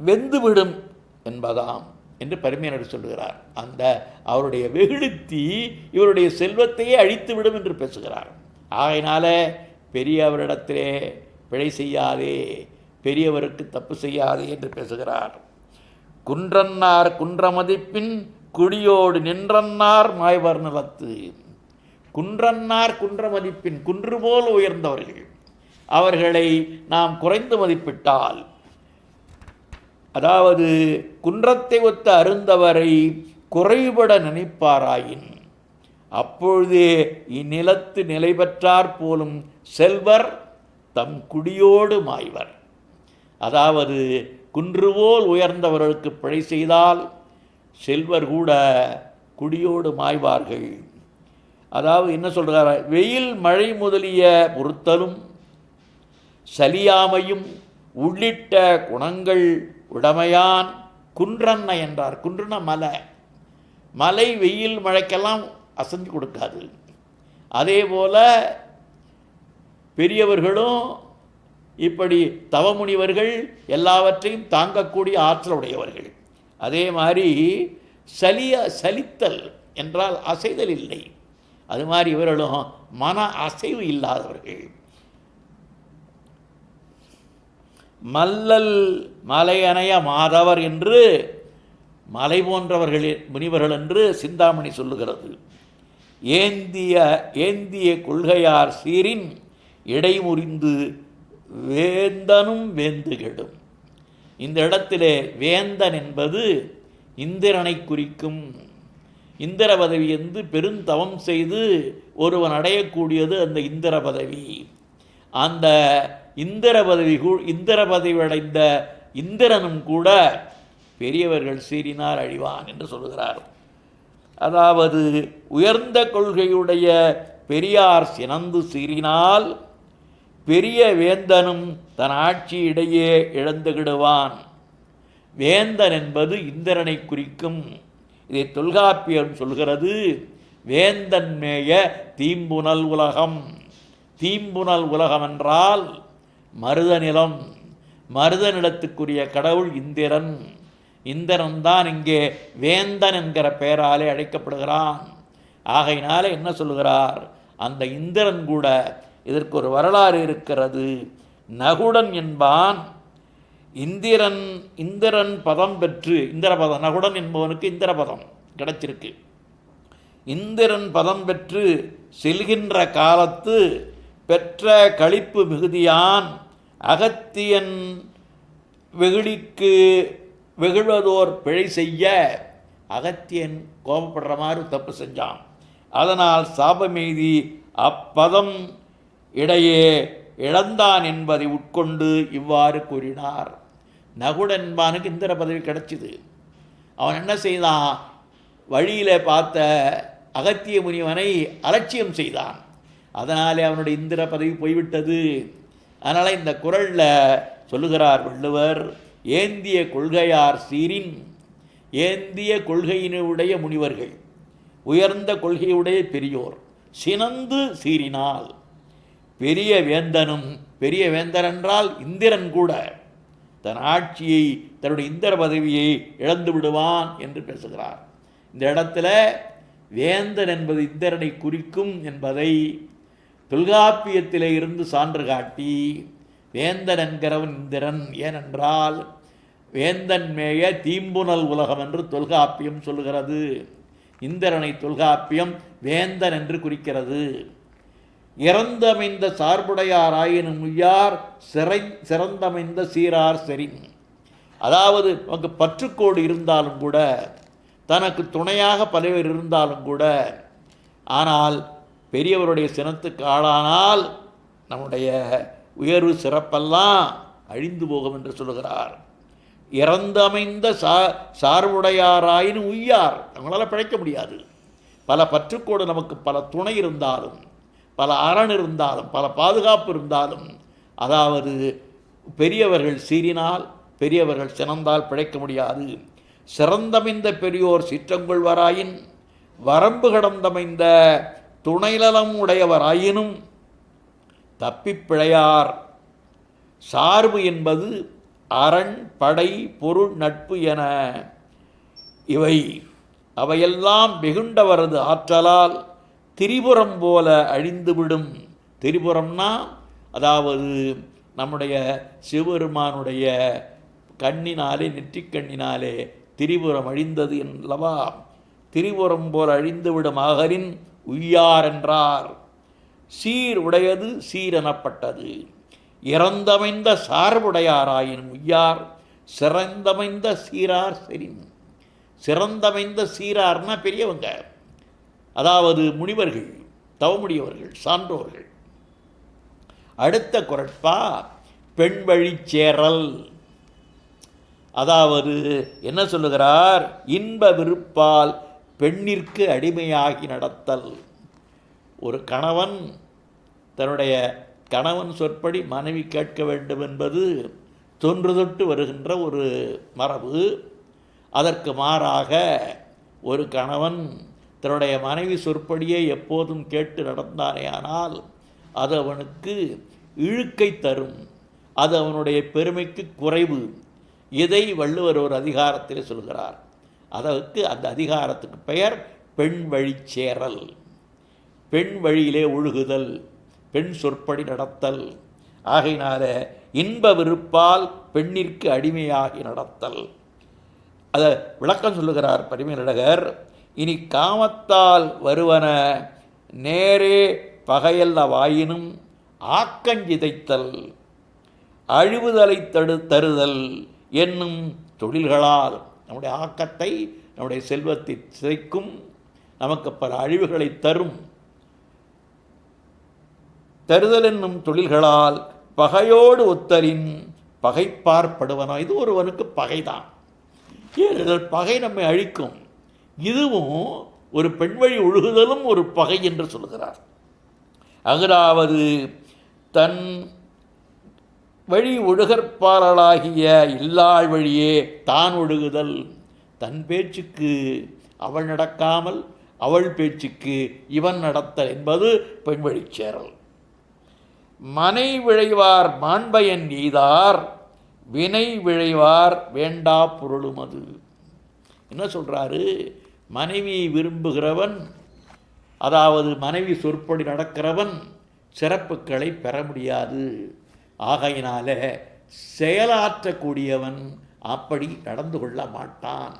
வெந்துவிடும் என்பதாம் என்று பரிமேலழகர் சொல்லுகிறார். அந்த அவருடைய வெகுளித்தி இவருடைய செல்வத்தையே அழித்துவிடும் என்று பேசுகிறார். ஆகையினால பெரியவரிடத்திலே பிழை செய்யாதே, பெரியவருக்கு தப்பு செய்யாதே என்று பேசுகிறார். குன்றன்னார் குன்றமதிப்பின் குடியோடு நின்றன்னார் மாய்வர் நிலத்து. குன்றன்னார் குன்றமதிப்பின், குன்று போல் உயர்ந்தவர்கள், அவர்களை நாம் குறைந்து மதிப்பிட்டால், அதாவது குன்றத்தை ஒத்த அருந்தவரை குறைபட நினைப்பாராயின், அப்பொழுதே இந்நிலத்து நிலை பெற்றார் போலும் செல்வர் தம் குடியோடு மாய்வர். அதாவது குன்றுபோல் உயர்ந்தவர்களுக்கு பிழை செய்தால் செல்வர் கூட குடியோடு மாய்வார்கள். அதாவது என்ன சொல்கிறார்? வெயில் மழை முதலிய பொறுத்தலும் சலியாமையும் உள்ளிட்ட குணங்கள் உடமையான் குன்றன்ன என்றார். குன்றுன மலை, மலை வெயில் மழைக்கெல்லாம் அசைஞ்சு கொடுக்காது. அதே போல் பெரியவர்களும் இப்படி தவமுனிவர்கள் எல்லாவற்றையும் தாங்கக்கூடிய ஆற்றல் உடையவர்கள். அதே மாதிரி சலித்தல் என்றால் அசைதல் இல்லை. அது மாதிரி இவர்களும் மன அசைவு இல்லாதவர்கள். மல்லல் மலையணைய மாதவர் என்று மலை போன்றவர்கள் முனிவர்கள் என்று சிந்தாமணி சொல்லுகிறது. ஏந்திய கொள்கையார் சீரின் இடைமுறிந்து வேந்தனும் வேந்து கெடும். இந்த இடத்திலே வேந்தன் என்பது இந்திரனை குறிக்கும். இந்திர பதவி என்று பெருந்தவம் செய்து ஒருவன் அடையக்கூடியது அந்த இந்திர பதவி. அந்த இந்திர பதவி அடைந்த இந்திரனும் கூட பெரியவர்கள் சீறினார் அழிவான் என்று சொல்கிறார். அதாவது உயர்ந்த கொள்கையுடைய பெரியார் சினந்து சீறினால் பெரிய வேந்தனும் தன் ஆட்சி இடையே இழந்துகிடுவான். வேந்தன் என்பது இந்திரனை குறிக்கும். இதை தொல்காப்பியம் சொல்கிறது. வேந்தன் மேய தீம்புனல் உலகம். தீம்புனல் உலகம் என்றால் மருத நிலம். மருத நிலத்துக்குரிய கடவுள் இந்திரன். இந்திரன் தான் இங்கே வேந்தன் என்கிற பெயராலே அழைக்கப்படுகிறான். ஆகையினால என்ன சொல்கிறார், அந்த இந்திரன் கூட இதற்கு ஒரு வரலாறு இருக்கிறது. நகுடன் என்பான் இந்திரன் பதம் பெற்று இந்திரபதம், நகுடன் என்பவனுக்கு இந்திரபதம் கிடைச்சிருக்கு. இந்திரன் பதம் பெற்று செல்கின்ற காலத்து பெற்ற களிப்பு மிகுதியான் அகத்தியன் வெகுளிக்கு வெகுழ்வதோர் பிழை செய்ய அகத்தியன் கோபப்படுற மாதிரி தப்பு செஞ்சான். அதனால் சாபமெய்தி அப்பதம் இடையே இழந்தான் என்பதை உட்கொண்டு இவ்வாறு கூறினார். நகுடன்பானுக்கு இந்திர பதவி கிடைச்சிது. அவன் என்ன செய்தான், வழியில் பார்த்த அகத்திய முனிவனை அலட்சியம் செய்தான். அதனாலே அவனுடைய இந்திர பதவி போய்விட்டது. அதனால் இந்த குறளில் சொல்லுகிறார் வள்ளுவர், ஏந்திய கொள்கையார் சீரின், ஏந்திய கொள்கையினுடைய முனிவர்கள், உயர்ந்த கொள்கையுடைய பெரியோர் சினந்து சீறினால் பெரிய வேந்தனும், பெரிய வேந்தர் என்றால் இந்திரன் கூட தன் ஆட்சியை, தன்னுடைய இந்திர பதவியை இழந்து விடுவான் என்று பேசுகிறார். இந்த இடத்துல வேந்தன் என்பது இந்திரனை குறிக்கும் என்பதை தொல்காப்பியத்திலே இருந்து சான்று காட்டி, வேந்தன் என்கிறவன் இந்திரன், ஏனென்றால் வேந்தன் மேய தீம்புனல் உலகம் என்று தொல்காப்பியம் சொல்லுகிறது. இந்திரனை தொல்காப்பியம் வேந்தன் என்று குறிக்கிறது. இறந்தமைந்த சார்புடையாராயினும் உய்யார் சிறந்தமைந்த சீரார் செறின். அதாவது நமக்கு பற்றுக்கோடு இருந்தாலும் கூட, தனக்கு துணையாக பலவர் இருந்தாலும் கூட, ஆனால் பெரியவருடைய சினத்துக்கு ஆளானால் நம்முடைய உயர்வு சிறப்பெல்லாம் அழிந்து போகும் என்று சொல்லுகிறார். இறந்தமைந்த சார்புடையாராயினும் உய்யார், நம்மளால் பிழைக்க முடியாது. பல பற்றுக்கோடு நமக்கு பல துணை இருந்தாலும், பல அரண் இருந்தாலும், பல பாதுகாப்பு இருந்தாலும், அதாவது பெரியவர்கள் சீறினால், பெரியவர்கள் சினந்தால் பிழைக்க முடியாது. சிறந்தமைந்த பெரியோர் சிற்றங்கொள்வராயின் வரம்பு கடந்தமைந்த துணைநலம் உடையவராயினும் தப்பி பிழையார். சார்பு என்பது அரண், படை, பொருள், நட்பு என அவையெல்லாம் வெகுண்டவரது ஆற்றலால் திரிபுரம் போல அழிந்துவிடும். திரிபுரம்னா அதாவது நம்முடைய சிவபெருமானுடைய கண்ணினாலே, நெற்றிக்கண்ணினாலே திரிபுரம் அழிந்தது அல்லவா. திரிபுரம் போல் அழிந்துவிடும் ஆகரின் உய்யார் என்றார். சீர் உடையது சீரெனப்பட்டது. இறந்தமைந்த சார்புடையாராயின் உய்யார் சிறந்தமைந்த சீரார் செறின். சிறந்தமைந்த சீரார்னா பெரியவங்க, அதாவது முனிவர்கள், தவமுடியவர்கள், சான்றோர்கள். அடுத்த குறட்பா பெண் வழி சேரல். அதாவது என்ன சொல்லுகிறார், இன்ப விருப்பால் பெண்ணிற்கு அடிமையாகி நடத்தல். ஒரு கணவன் தன்னுடைய கணவன் சொற்படி மனைவி கேட்க வேண்டும் என்பது தொன்று தொட்டு வருகின்ற ஒரு மரபு. அதற்கு மாறாக ஒரு கணவன் தன்னுடைய மனைவி சொற்படியே எப்போதும் கேட்டு நடந்தானே ஆனால் அது அவனுக்கு இழுக்கை தரும். அது அவனுடைய பெருமைக்கு குறைவு. இதை வள்ளுவர் ஒரு அதிகாரத்தில் சொல்கிறார். அதற்கு அந்த அதிகாரத்துக்கு பெயர் பெண் வழி சேரல். பெண் வழியிலே ஒழுகுதல், பெண் சொற்படி நடத்தல். ஆகையினால இன்ப விருப்பால் பெண்ணிற்கு அடிமையாகி நடத்தல். அதை விளக்கம் சொல்லுகிறார் பரிமேலழகர். இனி காமத்தால் வருவன நேரே பகையல்ல வாயினும் ஆக்கஞ்சிதைத்தல் அழிவுதலை தருதல் என்னும் தொழில்களால் நம்முடைய ஆக்கத்தை, நம்முடைய செல்வத்தை சிதைக்கும், நமக்கு பல அழிவுகளை தருதல் என்னும் தொழில்களால் பகையோடு ஒத்தலின் பகைப்பார்ப்படுவனா. இது ஒருவனுக்கு பகைதான். ஏனென்றால் பகை நம்மை அழிக்கும். இதுவும் ஒரு பெண் வழி ஒழுகுதலும் ஒரு பகை என்று சொல்கிறார். அதாவது தன் வழி ஒழுகற்பாளளாகிய இல்லாள் வழியே தான் ஒழுகுதல். தன் பேச்சுக்கு அவள் நடக்காமல் அவள் பேச்சுக்கு இவன் நடத்தல் என்பது பெண் வழி சேரல். மனை விழைவார் மாண்பயன் எய்தார் வினை விழைவார் வேண்டா பொருளும். அது என்ன சொல்கிறாரு? மனைவியை விரும்புகிறவன், அதாவது மனைவி சொற்படி நடக்கிறவன் சிறப்புகளை பெற முடியாது. ஆகையினால செயலாற்றக்கூடியவன் அப்படி நடந்து கொள்ள மாட்டான்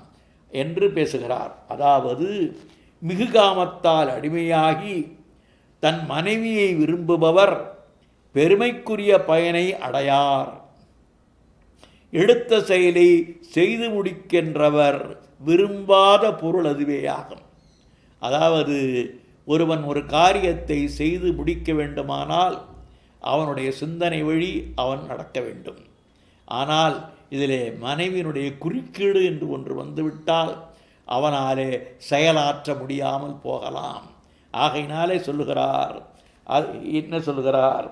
என்று பேசுகிறார். அதாவது மிகு காமத்தால் அடிமையாகி தன் மனைவியை விரும்புபவர் பெருமைக்குரிய பயனை அடையார். எடுத்த செயலை செய்து முடிக்கின்றவர் விரும்பாத பொருள் அதுவேயாகும். அதாவது ஒருவன் ஒரு காரியத்தை செய்து முடிக்க வேண்டுமானால் அவனுடைய சிந்தனை வழி அவன் நடக்க வேண்டும். ஆனால் இதிலே மனைவியினுடைய குறுக்கீடு என்று ஒன்று வந்துவிட்டால் அவனாலே செயலாற்ற முடியாமல் போகலாம். ஆகையினாலே சொல்லுகிறார், என்ன சொல்லுகிறார்?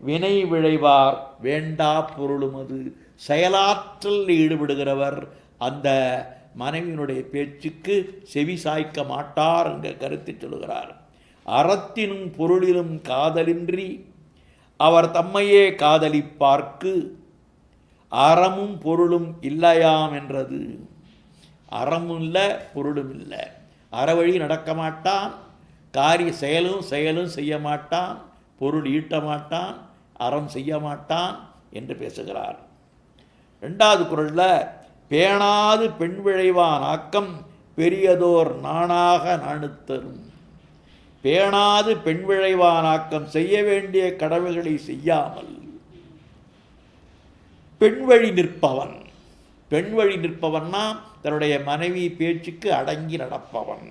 வினை விழைவார் வேண்டா பொருளும். அது செயலாற்றல் ஈடுபடுகிறவர் அந்த மனைவியினுடைய பேச்சுக்கு செவி சாய்க்க மாட்டார் என்ற கருத்தை சொல்லுகிறார். அறத்தினும் பொருளிலும் காதலின்றி அவர் தம்மையே காதலிப்பார்க்கு அறமும் பொருளும் இல்லையாம் என்றது. அறமும் இல்லை, பொருளும் இல்லை. அறவழி நடக்க மாட்டான், காரிய செயலும் செய்ய மாட்டான், பொருள் ஈட்ட மாட்டான், அறம் செய்ய மாட்டான் என்று பேசுகிறார். 2வது குறளில் பேணாது பெண் விழைவான் ஆக்கம் பெரியதோர் நாணாக நாணுத்தரும். பேணாது பெண் விழைவான் ஆக்கம், செய்ய வேண்டிய கடமைகளை செய்யாமல் பெண் வழி நிற்பவன். பெண் வழி நிற்பவன்னா தன்னுடைய மனைவி பேச்சுக்கு அடங்கி நடப்பவன்.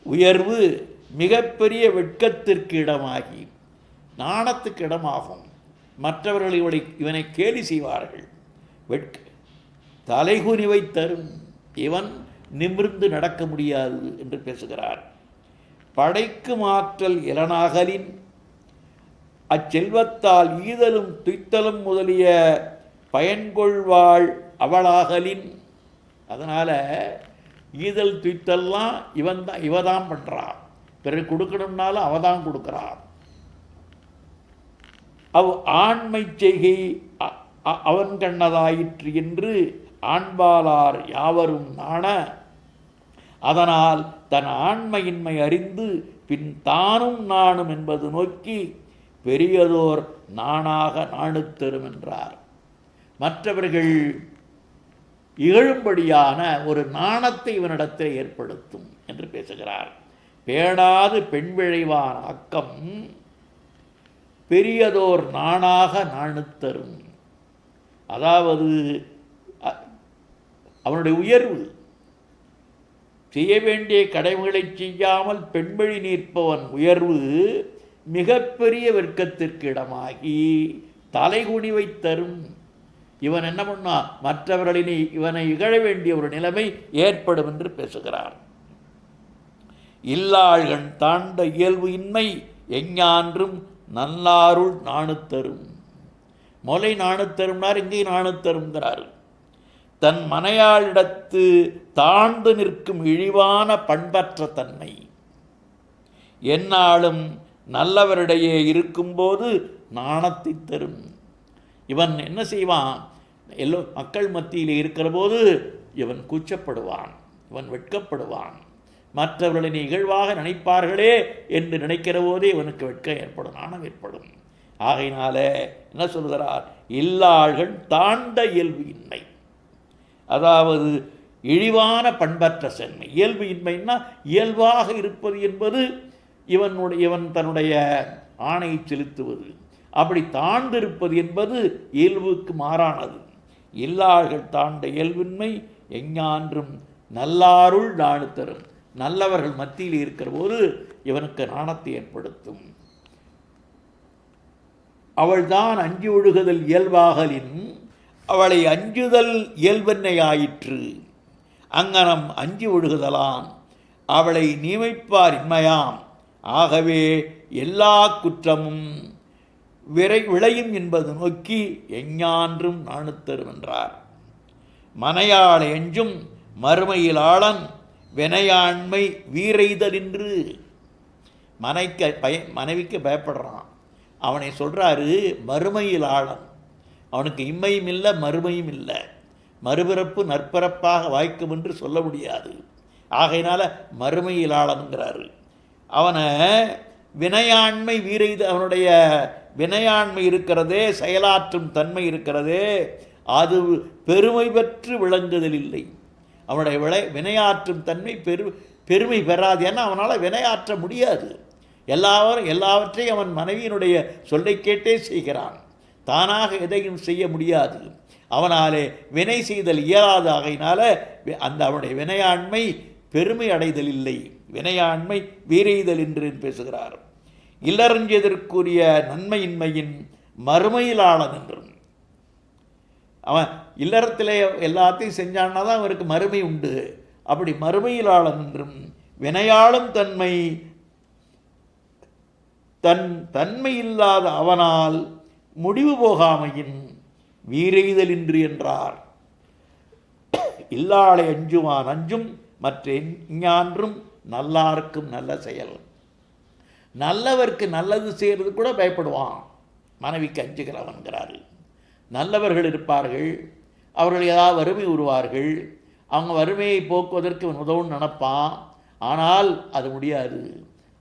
உயர்வு மிகப்பெரிய வெட்கத்திற்கு இடமாகி நாணத்துக்கு இடமாகும். மற்றவர்கள் இவனை கேலி செய்வார்கள். தலைகுனிவை தரும். இவன் நிமிர்ந்து நடக்க முடியாது என்று பேசுகிறார். படைக்கு மாற்றல் இளனாகலின் அச்செல்வத்தால் ஈதலும் துய்த்தலும் முதலிய பயன்கொள்வாள் அவளாகலின். அதனால் ஈதல் துய்த்தல்லாம் இவதான் பண்ணுறான். பிறகு கொடுக்கணும்னாலும் அவதான் கொடுக்குறான். ஆண்மை செய்கை அவன் கண்ணதாயிற்று என்று ஆண்பாலார் யாவரும் நாண, அதனால் தன் ஆண்மையின்மை அறிந்து பின் தானும் நாணும் என்பது நோக்கி பெரியதோர் நாணாக நாணுத்தரும் என்றார். மற்றவர்கள் இகழும்படியான ஒரு நாணத்தை இவனிடத்தில் ஏற்படுத்தும் என்று பேசுகிறார். பேணாது பெண் விழைவான் ஆக்கம் பெரியதோர் நாணாக நாணுத்தரும். அதாவது அவனுடைய உயர்வு, செய்ய வேண்டிய கடமைகளை செய்யாமல் பெண்வழி நிற்பவன் உயர்வு மிகப்பெரிய வெட்கத்திற்கு இடமாகி தலைகுனிவை தரும். இவன் என்ன பண்ணா, மற்றவர்களின் இவனை இகழ வேண்டிய ஒரு நிலைமை ஏற்படும் என்று பேசுகிறார். இல்லாள்கண் தாண்ட இயல்பு இன்மை எஞ்ஞான்றும் நல்லாருள் நாணுத்தரும். மொலை நாணுத்தரும்னார், இங்கே நாணுத்தருங்கிறார். தன் மனையாளிடத்து தாழ்ந்து நிற்கும் இழிவான பண்பற்ற தன்மை எந்நாளும் நல்லவரிடையே இருக்கும்போது நாணத்தை தரும். இவன் என்ன செய்வான்? மக்கள் மத்தியில் இருக்கிற போது இவன் கூச்சப்படுவான், இவன் வெட்கப்படுவான். மற்றவர்களை இகழ்வாக நினைப்பார்களே என்று நினைக்கிற போதே இவனுக்கு வெட்கம் ஏற்படும், நாணம் ஏற்படும். ஆகையினால என்ன சொல்கிறார்? இல்லாள்கள் தாண்ட இயல்பு இன்மை, அதாவது இழிவான பண்பற்ற சென்மை. இயல்பு இன்மைன்னா இயல்பாக இருப்பது என்பது இவன் தன்னுடைய ஆணையை செலுத்துவது. அப்படி தாழ்ந்திருப்பது என்பது இயல்புக்கு மாறானது. இல்லாள்கள் தாண்ட இயல்பின்மை எஞ்ஞான்றும் நல்லாருள் நாடு தரும். நல்லவர்கள் மத்தியில் இருக்கிற போது இவனுக்கு நாணத்தை ஏற்படுத்தும். அவள்தான் அஞ்சி ஒழுகுதல் இயல்பாகலின் அவளை அஞ்சுதல் இயல்பென்னையாயிற்று. அங்கனம் அஞ்சி ஒழுகுதலான் அவளை நியமிப்பார் இன்மையாம். ஆகவே எல்லா குற்றமும் விளையும் என்பது நோக்கி எஞ்ஞான்றும் நாணுத்தரும் என்றார். மனையாளை எஞ்சும் மறுமையிலாளன் வினையாண்மை வீரைதலின்று. மனைவிக்கு பயப்படுறான். அவனை சொல்கிறாரு மறுமையிலாளன். அவனுக்கு இம்மையும் இல்லை மறுமையும் இல்லை. மறுபிறப்பு நற்பிறப்பாக வாய்க்கும் என்று சொல்ல முடியாது. ஆகையினால மறுமையிலாளன்கிறாரு. அவனை வினையாண்மை வீரைது, அவனுடைய வினையாண்மை இருக்கிறதே, செயலாற்றும் தன்மை இருக்கிறதே, அது பெருமை பெற்று விளங்குதல் இல்லை. அவனுடைய வினையாற்றும் தன்மை பெருமை பெறாது. ஏன்னா அவனால் வினையாற்ற முடியாது. எல்லாவற்றையும் அவன் மனைவியினுடைய சொல்லை கேட்டே செய்கிறான். தானாக எதையும் செய்ய முடியாது. அவனாலே வினை செய்தல் இயலாத ஆகையினால அவனுடைய வினையாண்மை பெருமை அடைதல் இல்லை, வினையாண்மை வீரெய்தல் என்று பேசுகிறார். இல்லறஞ்சதற்குரிய நன்மையின்மையின் மறுமையிலாளன் என்றும். அவன் இல்லறத்திலே எல்லாத்தையும் செஞ்சான்னா தான் அவருக்கு மறுமை உண்டு. அப்படி மறுமையிலாளன் என்றும் வினையாளும் தன்மை இல்லாத அவனால் முடிவு போகாமையின் வீரெய்தலின்று என்றார். இல்லாளை அஞ்சுவான் அஞ்சும் மற்ற ஞான்றும் நல்லாருக்கும் நல்ல செயல். நல்லவருக்கு நல்லது செய்கிறது கூட பயப்படுவான். மனைவிக்கு அஞ்சுகிறவன்கிறாரு. நல்லவர்கள் இருப்பார்கள், அவர்கள் ஏதாவது வறுமை உருவார்கள், அவங்க வறுமையை போக்குவதற்கு உதவும் நினைப்பான். ஆனால் அது முடியாது.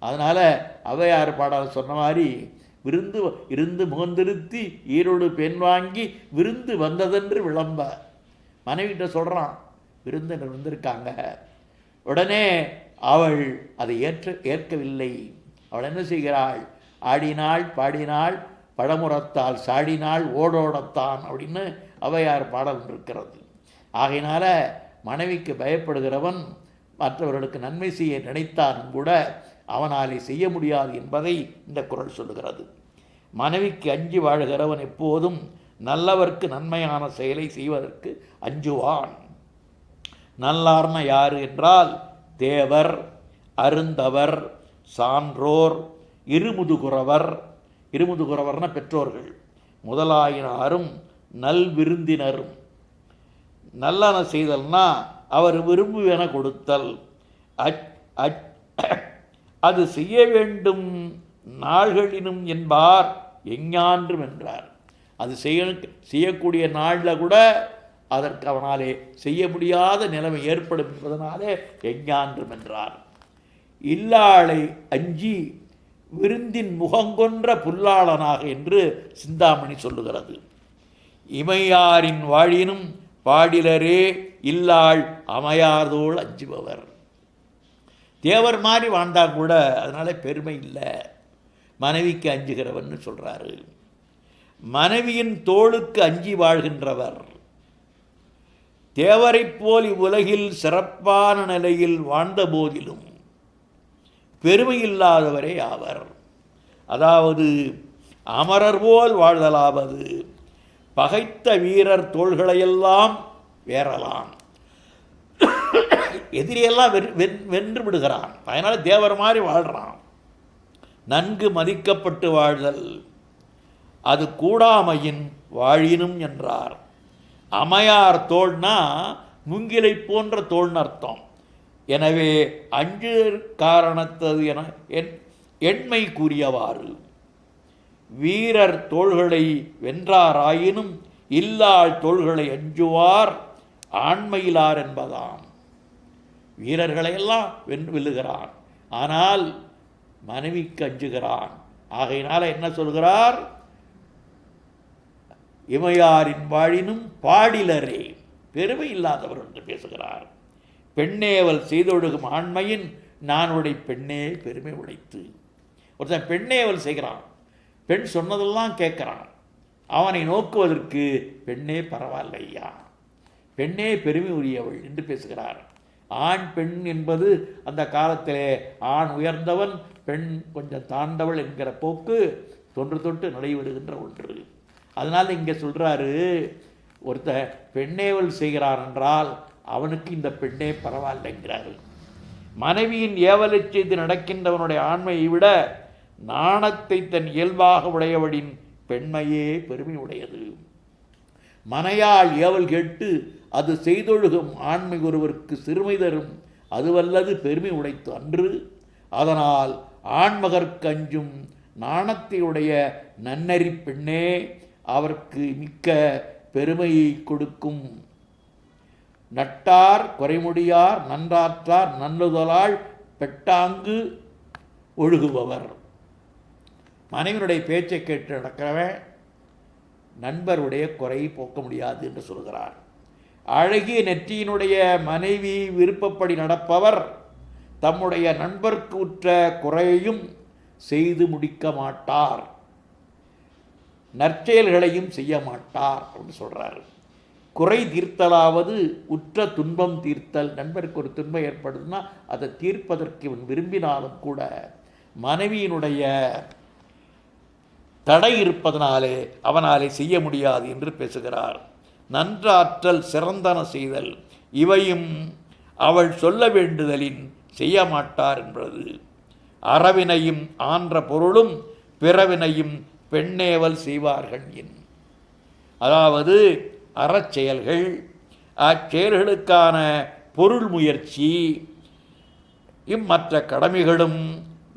அதனால் ஔவையார் பாடல் சொன்ன மாதிரி விருந்து இருந்து முகந்திருத்தி ஈரோடு பெண் வாங்கி விருந்து வந்ததென்று விளம்ப. மனைவிட்ட சொல்கிறான், விருந்தினர் வந்திருக்காங்க. உடனே அவள் அதை ஏற்கவில்லை. அவள் என்ன செய்கிறாள்? ஆடினாள், பாடினாள், பழமுறத்தால் சாடினாள், ஓடோடத்தான் அப்படின்னு ஔவையார் பாடல் இருக்கிறது. ஆகையினால மனைவிக்கு பயப்படுகிறவன் மற்றவர்களுக்கு நன்மை செய்ய நினைத்தாலும் கூட அவனாலே செய்ய முடியாது என்பதை இந்த குறள் சொல்லுகிறது. மனைவிக்கு அஞ்சி வாழ்கிறவன் எப்போதும் நல்லவர்க்கு நன்மையான செயலை செய்வதற்கு அஞ்சுவான். நல்லார்ன யார் என்றால் தேவர், அருந்தவர், சான்றோர், இருமுதுகுறவர். இருமுதுகுறவர்னா பெற்றோர்கள் முதலாயினாரும் நல்விருந்தினரும். நல்லன செய்தல்னா அவர் விரும்புவென கொடுத்தல். அது செய்ய வேண்டும் நாள்களினும் என்பார் எஞ்ஞான்றும் என்றார். அது செய்யக்கூடிய நாளில் கூட அதற்கு அவனாலே செய்ய முடியாத நிலைமை ஏற்படும் என்பதனாலே எஞ்ஞான்றும் என்றார். இல்லாளை அஞ்சி விருந்தின் முகங்கொன்ற புல்லாளனாக என்று சிந்தாமணி சொல்லுகிறது. இமையாரின் வாழினும் பாடிலரே இல்லாள் அமையாதோள் அஞ்சுபவர். தேவர் மாதிரி வாழ்ந்தா கூட அதனால பெருமை இல்லை. மனைவிக்கு அஞ்சுகிறவன் சொல்கிறாரு. மனைவியின் தோளுக்கு அஞ்சி வாழ்கின்றவர் தேவரைப் போல் இவ்வுலகில் சிறப்பான நிலையில் வாழ்ந்த போதிலும் பெருமை இல்லாதவரே ஆவர். அதாவது அமரர் போல் வாழ்தலாவது பகைத்த வீரர் தோள்களையெல்லாம் வேறலாம். எதிரியெல்லாம் வென்று விடுகிறான். அதனால் தேவர் மாதிரி வாழ்கிறான். நன்கு மதிக்கப்பட்டு வாழ்தல் அது கூடாமையின் வாழினும் என்றார். அமையார் தோள்னா முங்கிலை போன்ற தோள்னு அர்த்தம். எனவே அஞ்சு காரணத்தது என எண்மை கூறியவாறு வீரர் தோள்களை வென்றாராயினும் இல்லாள் தோள்களை அஞ்சுவார் ஆண்மையிலார் என்பதாம். வீரர்களையெல்லாம் வெல்லுகிறான், ஆனால் மனைவிக்கு அஞ்சுகிறான். ஆகையினால என்ன சொல்கிறார்? இமையாரின் வாழினும் பாடிலரே, பெருமை இல்லாதவர் என்று பேசுகிறார். பெண்ணேவல் செய்தொழுகும் ஆண்மையின் நானுடைய பெண்ணே பெருமை உடைத்து. ஒருத்தன் பெண்ணேவல் செய்கிறான், பெண் சொன்னதெல்லாம் கேட்குறான், அவனை நோக்குவதற்கு பெண்ணே பரவாயில்லையா, பெண்ணே பெருமை உரியவள் என்று பேசுகிறார். ஆண் பெண் என்பது அந்த காலத்திலே ஆண் உயர்ந்தவன், பெண் கொஞ்சம் தாழ்ந்தவள் என்கிற போக்கு தொன்று தொட்டு நடைபெறுகின்ற ஒன்று. அதனால் இங்கே சொல்கிறாரு, ஒருத்த பெண்ணேவல் செய்கிறான் என்றால் அவனுக்கு இந்த பெண்ணே பரவாயில்லைங்கிறாரு. மனைவியின் ஏவலை செய்து நடக்கின்றவனுடைய ஆண்மையை விட நாணத்தை தன் இயல்பாக உடையவளின் பெண்மையே பெருமை உடையது. மனையால் ஏவல் கேட்டு அது செய்தொழுகும் ஆண்மை ஒருவருக்கு சிறுமை தரும், அதுவல்லது பெருமை உடைத்து அன்று. அதனால் ஆண்மகற்கு அஞ்சும் நாணத்தையுடைய நன்னறி பெண்ணே அவருக்கு மிக்க பெருமையை கொடுக்கும். நட்டார் குறைமுடியார் நன்றாற்றார் நல்லுதலால் பெட்டாங்கு ஒழுகுபவர். மனைவினுடைய பேச்சை கேட்டு நடக்கிறவன் நண்பருடைய குறையை போக்க முடியாது என்று சொல்கிறார். அழகிய நெற்றியினுடைய மனைவி விருப்பப்படி நடப்பவர் தம்முடைய நண்பர்க்கு உற்ற குறையையும் செய்து முடிக்க மாட்டார், நற்செயல்களையும் செய்ய மாட்டார் அப்படின்னு சொல்கிறார். குறை தீர்த்தலாவது உற்ற துன்பம் தீர்த்தல். நண்பருக்கு ஒரு துன்பம் ஏற்படுதுன்னா அதை தீர்ப்பதற்கு இவன் விரும்பினாலும் கூட மனைவியினுடைய தடை இருப்பதனாலே அவனாலே செய்ய முடியாது என்று பேசுகிறார். நன்றாற்றல் சிறந்தன செய்தல் இவையும் அவள் சொல்ல வேண்டுதலின் செய்ய மாட்டார் என்பது. அறவினையும் ஆன்ற பொருளும் பிறவினையும் பெண்ணேவல் செய்வார்கள் என். அதாவது அறச்செயல்கள், அச்செயல்களுக்கான பொருள் முயற்சி, இம்மற்ற கடமைகளும்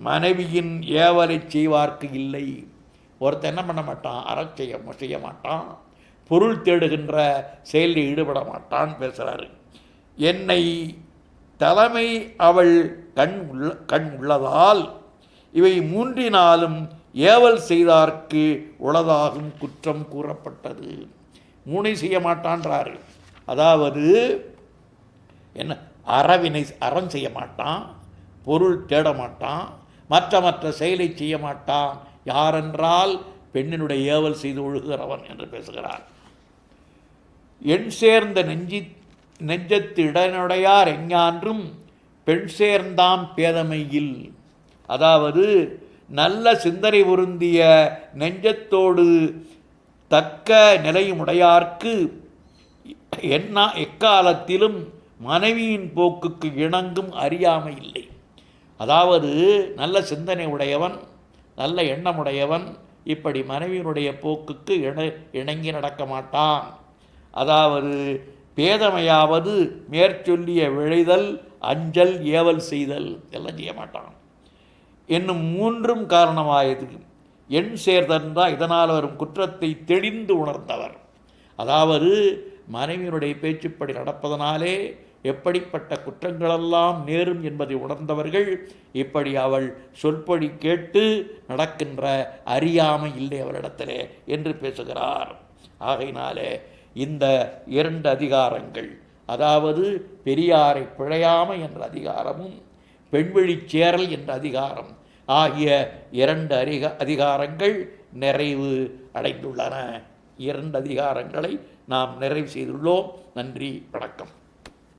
மனைவியின் ஏவலை செய்வார்க்கு இல்லை. ஒருத்தர் என்ன பண்ண மாட்டான்? செய்ய மாட்டான், பொருள் தேடுகின்ற செயலில் ஈடுபட மாட்டான் பேசுகிறாரு. என்னை தலைமை அவள் கண் உள்ளதால் இவை மூன்றினாலும் ஏவல் செய்தார்க்கு உளதாகும் குற்றம் கூறப்பட்டது. மூனை செய்ய மாட்டான்றாரு. அதாவது என்ன? அறம் செய்ய மாட்டான், பொருள் தேட மாட்டான், மற்ற செயலை செய்ய மாட்டான். யாரென்றால் பெண்ணினுடைய ஏவல் செய்து ஒழுகுகிறவன் என்று பேசுகிறார். எண் சேர்ந்த நெஞ்சத்து இடனுடையார் எஞ்ஞான்றும் பெண் சேர்ந்தாம் பேதமையில். அதாவது நல்ல சிந்தனை பொருந்திய நெஞ்சத்தோடு தக்க நிலையுடையார்க்கு எக்காலத்திலும் மனைவியின் போக்குக்கு இணங்கும் அறியாமை இல்லை. அதாவது நல்ல சிந்தனை உடையவன், நல்ல எண்ணமுடையவன் இப்படி மனைவியினுடைய போக்குக்கு இணங்கி நடக்க மாட்டான். அதாவது பேதமையாவது மேற்சொல்லிய விழைதல், அஞ்சல், ஏவல் செய்தல் எல்லாம் செய்ய மாட்டான் என்னும் மூன்றும் காரணமாயது. எண் சேர்தன்றால் இதனால் வரும் குற்றத்தை தெளிந்து உணர்ந்தவர். அதாவது மனைவியினுடைய பேச்சுப்படி நடப்பதனாலே எப்படிப்பட்ட குற்றங்களெல்லாம் நேரும் என்பதை உணர்ந்தவர்கள் இப்படி அவள் சொல்படி கேட்டு நடக்கின்ற அறியாமை இல்லை அவரிடத்திலே என்று பேசுகிறார். ஆகையினாலே இந்த 2 அதிகாரங்கள், அதாவது பெரியாரை பிழையாமை என்ற அதிகாரமும் பெண்வழி சேரல் என்ற அதிகாரம் ஆகிய 2 அதிகாரங்கள் நிறைவு அடைந்துள்ளன. 2 அதிகாரங்களை நாம் நிறைவு செய்துள்ளோம். நன்றி, வணக்கம்.